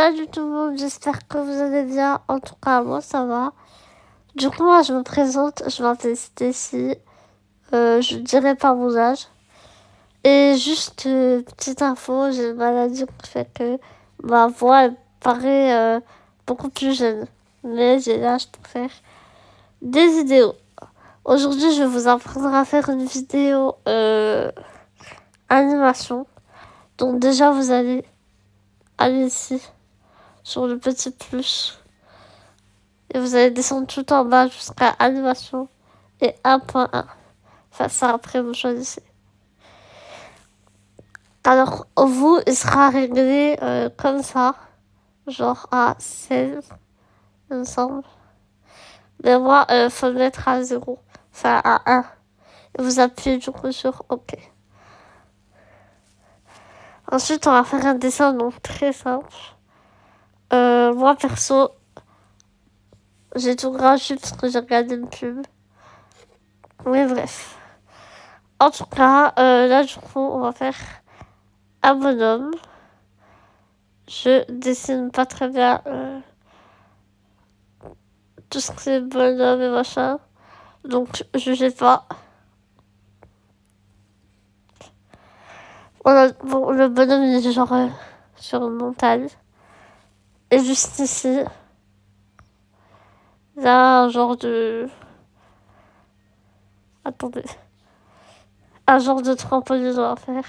Salut tout le monde, j'espère que vous allez bien. En tout cas, moi ça va. Du coup, moi je me présente, je m'appelle Stacy. Je dirai pas mon âge. Et juste petite info, j'ai une maladie qui fait que ma voix elle paraît beaucoup plus jeune. Mais j'ai l'âge pour faire des vidéos. Aujourd'hui, je vais vous apprendre à faire une vidéo animation. Donc déjà, vous allez aller ici sur le petit plus. Et vous allez descendre tout en bas jusqu'à animation et 1.1. Enfin, ça après vous choisissez. Alors, vous, il sera réglé comme ça, genre à 16, il me semble. Mais moi, faut le mettre à 0, enfin à 1. Et vous appuyez du coup sur OK. Ensuite, on va faire un dessin donc très simple. Moi, perso, j'ai tout gratuit parce que j'ai regardé une pub. Mais bref. En tout cas, là, du coup, on va faire un bonhomme. Je dessine pas très bien tout ce qui est bonhomme et machin. Donc, jugez pas. Bon, le bonhomme, il est genre sur une montagne. Et juste ici, il y a un genre de... Attendez. Un genre de trampoline à faire.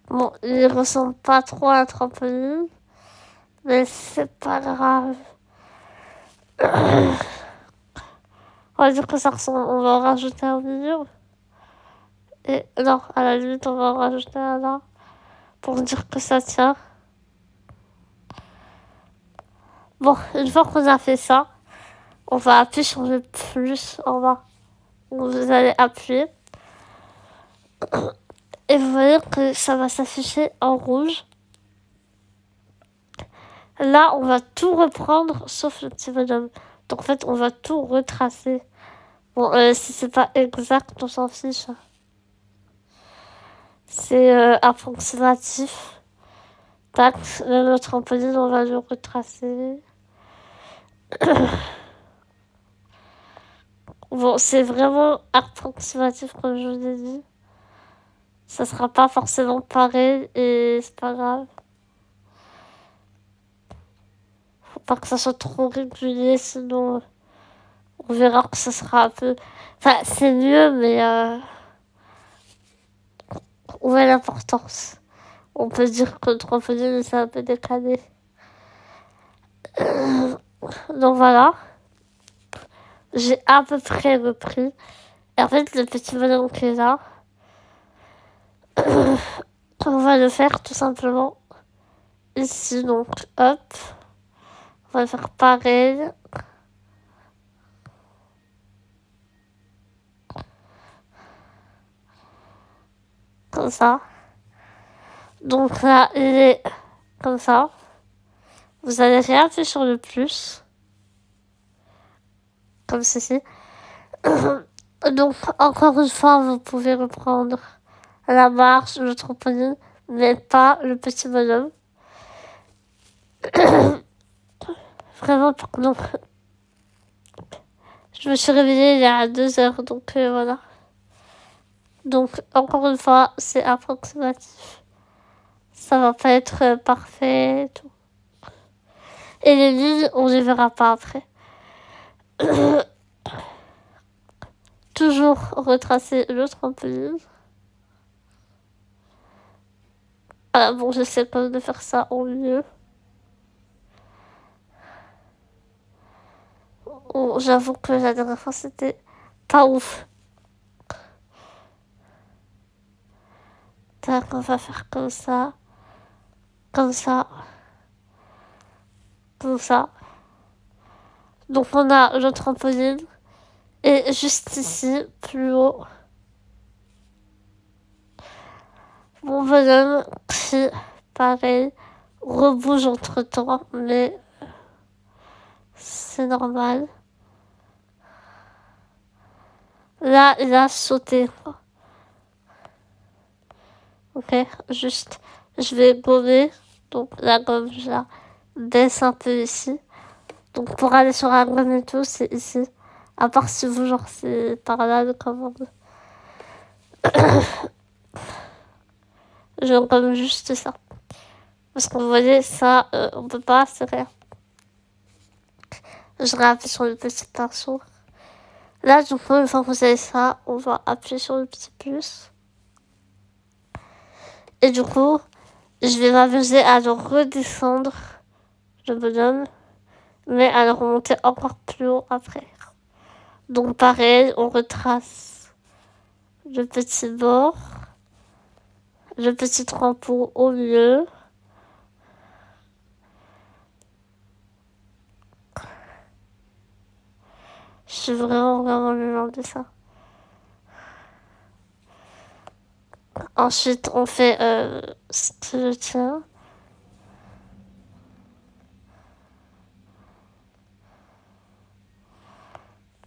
Bon, il ressemble pas trop à un trampoline. Mais c'est pas grave. On va dire que ça ressemble. On va en rajouter un milieu. Et non, à la limite, on va en rajouter un là. Pour dire que ça tient. Bon, une fois qu'on a fait ça, on va appuyer sur le plus en bas. Donc vous allez appuyer. Et vous voyez que ça va s'afficher en rouge. Là, on va tout reprendre sauf le petit bonhomme. Donc en fait, on va tout retracer. Bon, si c'est pas exact, on s'en fiche. C'est approximatif. Tac, le trampoline, on va le retracer. Bon, c'est vraiment approximatif comme je vous ai dit. Ça sera pas forcément pareil et c'est pas grave. Faut pas que ça soit trop régulier, sinon on verra que ça sera un peu... Enfin, c'est mieux, mais où est l'importance? On peut dire que le trampoline, c'est un peu décalé. Donc voilà. J'ai à peu près repris. Et en fait, le petit bonhomme qui est là, on va le faire tout simplement ici. Donc, hop. On va faire pareil. Comme ça. Donc là, il est comme ça. Vous allez réappuyer sur le plus. Comme ceci. Donc, encore une fois, vous pouvez reprendre la marche, le trampoline, mais pas le petit bonhomme. Vraiment, donc, je me suis réveillée il y a 2 heures, donc voilà. Donc, encore une fois, c'est approximatif. Ça va pas être parfait et tout. Et les lignes, on les verra pas après. Toujours retracer le trampoline. Ah bon, j'essaie quand même de faire ça au mieux. Oh, j'avoue que la dernière fois, c'était pas ouf. Tac, on va faire comme ça, comme ça, comme ça. Donc on a le trampoline. Et juste ici, plus haut, mon bonhomme qui, pareil, rebouge entre temps, mais c'est normal. Là, il a sauté. ok. Juste, je vais gommer. Donc la gomme, je la baisse un peu ici. Donc pour aller sur la gomme et tout, c'est ici. À part si vous, genre, c'est par là le commande. Je gomme juste ça. Parce que vous voyez, ça, on peut pas, c'est rien. Je réappuie sur le petit pinceau. Là, du coup, une fois que vous avez ça, on va appuyer sur le petit plus. Et du coup, je vais m'amuser à le redescendre, le bonhomme, mais à le remonter encore plus haut après. Donc pareil, on retrace le petit bord, le petit trempeau au milieu. Je suis vraiment le de ça. Ensuite, on fait ce que je tiens.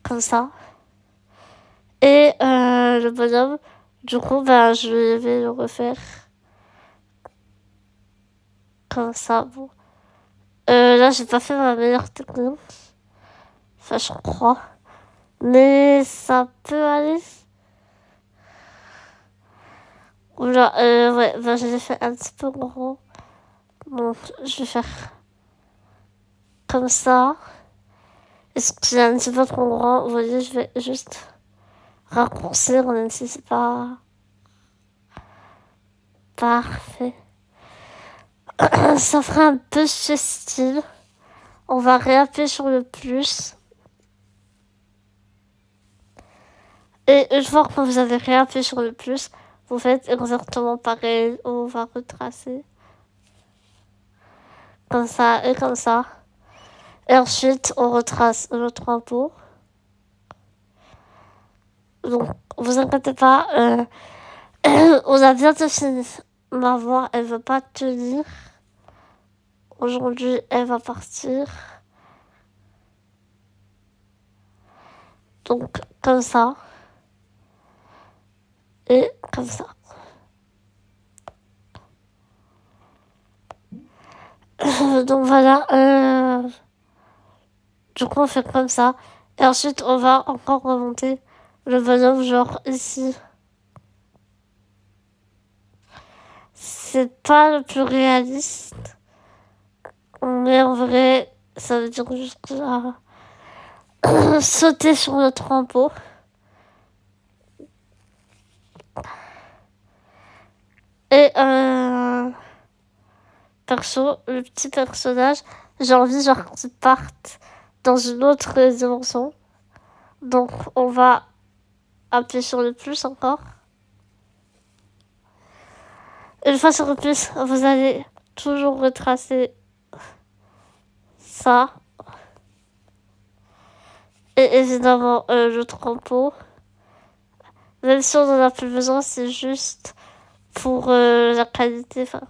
Comme ça. Et le bonhomme, du coup, ben, je vais le refaire comme ça. Bon. Là, j'ai pas fait ma meilleure technique. Enfin, je crois. Mais ça peut aller. Oula, ouais, ben, je l'ai fait un petit peu gros. Donc, je vais faire comme ça. Est-ce que c'est un petit peu trop grand? Vous voyez, je vais juste raccourcir, même si c'est pas parfait. Ça fera un peu ce style. On va réappuyer sur le plus. Et une fois que vous avez réappuyé sur le plus, vous faites exactement pareil. On va retracer. Comme ça et comme ça. Et ensuite, on retrace le trempeau. Donc, vous inquiétez pas. On a bientôt fini. Ma voix, elle veut pas tenir. Aujourd'hui, elle va partir. Donc, comme ça. Et comme ça. Donc voilà. Du coup, on fait comme ça. Et ensuite, on va encore remonter le bonhomme, genre ici. C'est pas le plus réaliste. Mais en vrai, ça veut dire juste sauter sur le trempeau. Et perso, le petit personnage, j'ai envie genre qu'il parte dans une autre dimension. Donc on va appuyer sur le plus encore. Une fois sur le plus, vous allez toujours retracer ça. Et évidemment le trempeau. Même si on en a plus besoin, c'est juste pour la qualité, enfin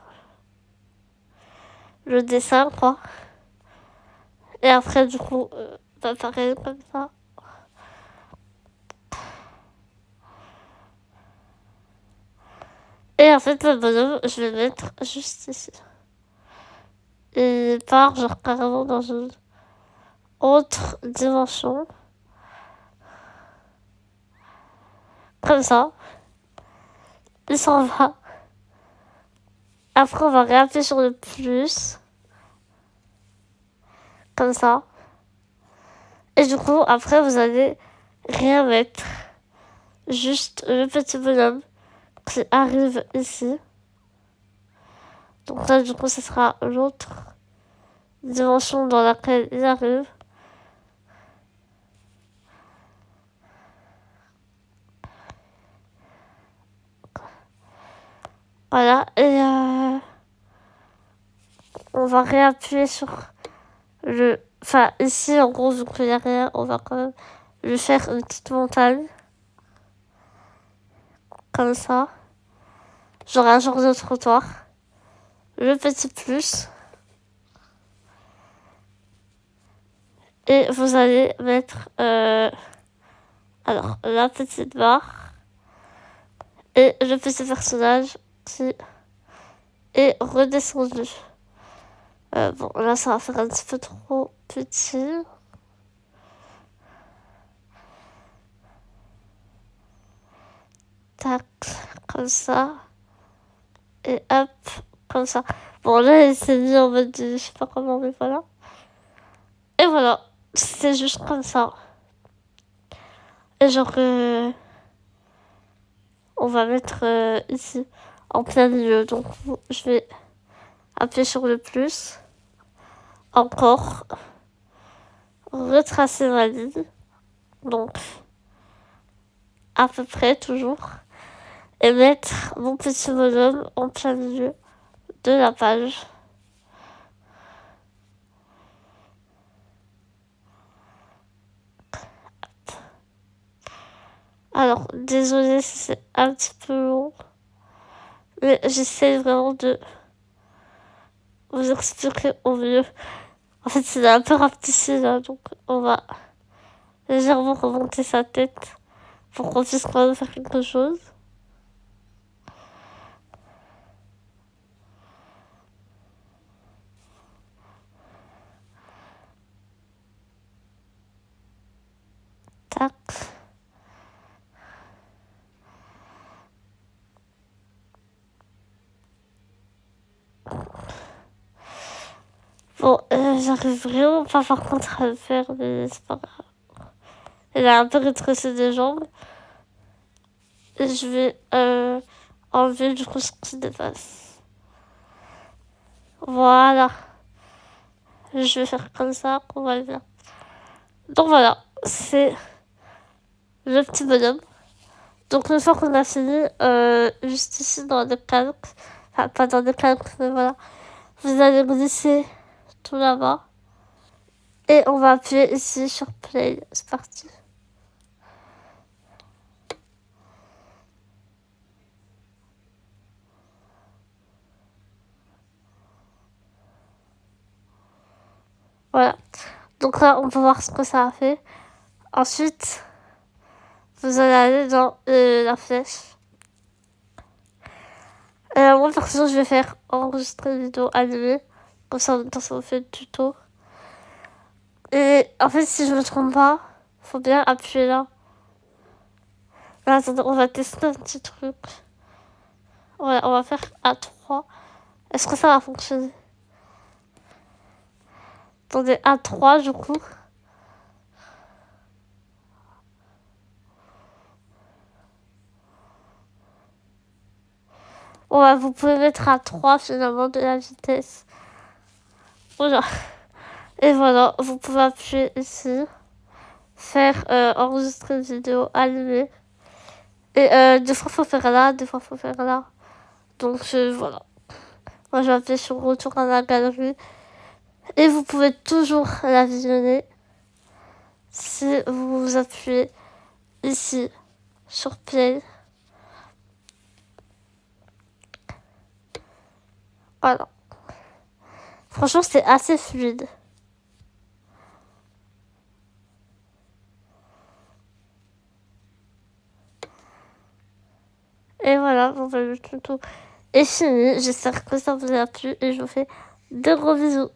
le dessin quoi. Et après du coup, bah, pareil comme ça. Et en fait, le bonhomme, je vais le mettre juste ici. Et il part genre carrément dans une autre dimension. Comme ça. Il s'en va. Après, on va réappuyer sur le plus. Comme ça. Et du coup, après, vous allez rien mettre. Juste le petit bonhomme qui arrive ici. Donc là, du coup, ce sera l'autre dimension dans laquelle il arrive. Voilà. Et on va réappuyer sur le... Enfin, ici, en gros, vu qu'il n'y a rien, on va quand même lui faire une petite montagne. Comme ça. Genre un genre de trottoir. Le petit plus. Et vous allez mettre alors la petite barre et le petit personnage parti et redescendu. Bon, là, ça va faire un petit peu trop petit. Tac, comme ça. Et hop, comme ça. Bon, là, il s'est mis en mode, je sais pas comment, mais voilà. Et voilà, c'est juste comme ça. Et genre, on va mettre ici, en plein milieu. Donc, je vais appuyer sur le plus. Encore. Retracer ma ligne. Donc, à peu près, toujours. Et mettre mon petit bonhomme en plein milieu de la page. Alors, désolé si c'est un petit peu long, mais j'essaie vraiment de vous expliquer au mieux. En fait, il est un peu rapetissé là, donc on va légèrement remonter sa tête pour qu'on puisse quand même faire quelque chose. Tac. Bon, j'arrive vraiment pas par contre à le faire, mais c'est pas grave. Il a un peu rétréci des jambes. Et je vais enlever du coup ce qui dépasse. Voilà. Je vais faire comme ça, on va le faire. Donc voilà, c'est le petit bonhomme. Donc une fois qu'on a fini, juste ici dans le calque, enfin pas dans le calque, mais voilà, vous allez glisser tout là-bas. Et on va appuyer ici sur play, c'est parti. Voilà, donc là on peut voir ce que ça a fait. Ensuite, vous allez aller dans la flèche. Moi perso je vais faire enregistrer une vidéo animée, comme ça en même temps ça vous fait le tuto. Et en fait si je me trompe pas, faut bien appuyer là. Là attendez, on va tester un petit truc. Ouais, on va faire à 3. Est-ce que ça va fonctionner? Attendez, à 3 du coup. Ouais, vous pouvez mettre à 3 finalement de la vitesse. Voilà. Et voilà, vous pouvez appuyer ici. Faire enregistrer une vidéo animée. Et des fois faut faire là, des fois faut faire là. Donc voilà. Moi je vais appuyer sur retour à la galerie. Et vous pouvez toujours la visionner si vous appuyez ici sur play. Voilà. Franchement, c'est assez fluide. Et voilà, bon, le tuto est fini. J'espère que ça vous a plu et je vous fais de gros bisous.